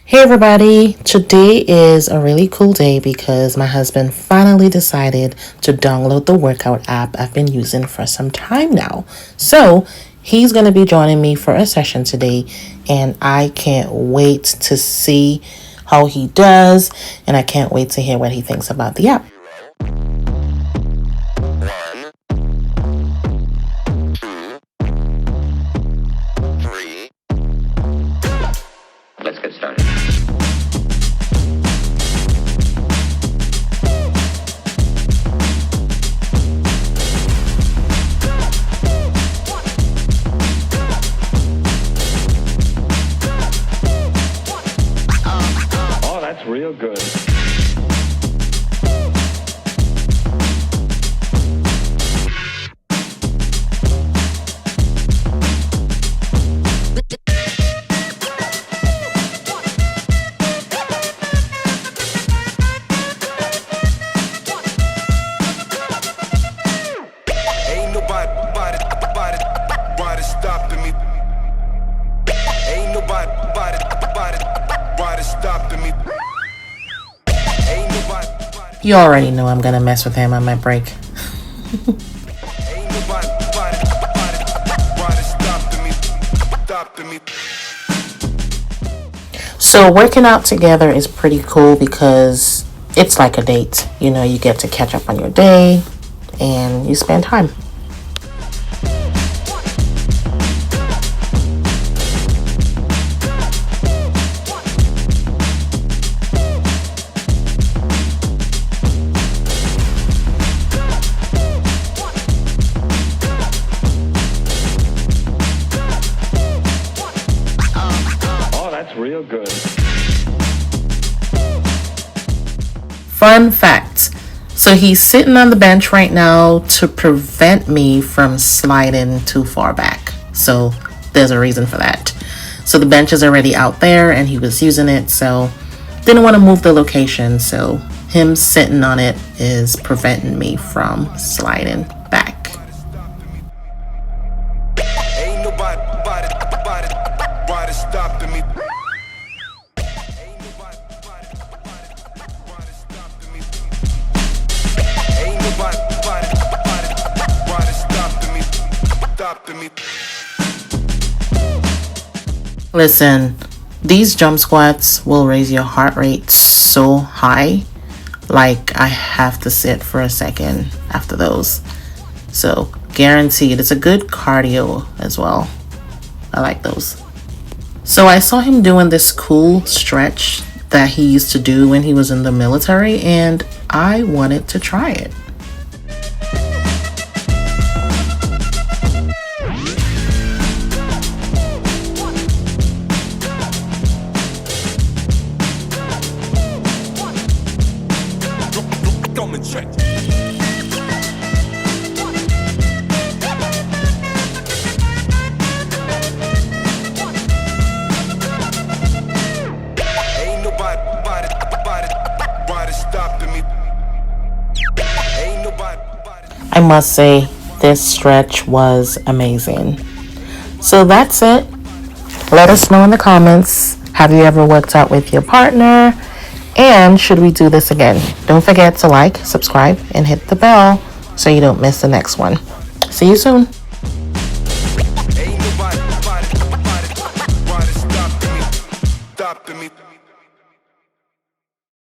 Hey everybody, today is a really cool day because my husband finally decided to download the workout app I've been using for some time now. So he's going to be joining me for a session today, and I can't wait to see how he does, and I can't wait to hear what he thinks about the app. Let's get started. Oh, that's real good. Ain't nobody stopping me. Ain't nobody stopping me. Ain't nobody. You already know I'm going to mess with him on my break. Ain't nobody stopping me. So working out together is pretty cool because it's like a date. You know, you get to catch up on your day and you spend time. Oh, that's real good. Fun fact. So he's sitting on the bench right now to prevent me from sliding too far back. So there's a reason for that. So the bench is already out there and he was using it, so didn't want to move the location. So him sitting on it is preventing me from sliding back. Ain't nobody stopping me. Ain't nobody stopping me. Ain't nobody stopping me. Listen, these jump squats will raise your heart rate so high. Like I have to sit for a second after those. So guaranteed, it's a good cardio as well. I like those. So I saw him doing this cool stretch that he used to do when he was in the military, and I wanted to try it. Come and check. Ain't nobody stopping me. Ain't nobody. I must say, this stretch was amazing. So that's it. Let us know in the comments. Have you ever worked out with your partner? And should we do this again? Don't forget to like, subscribe, and hit the bell so you don't miss the next one. See you soon. Ain't nobody stopping me.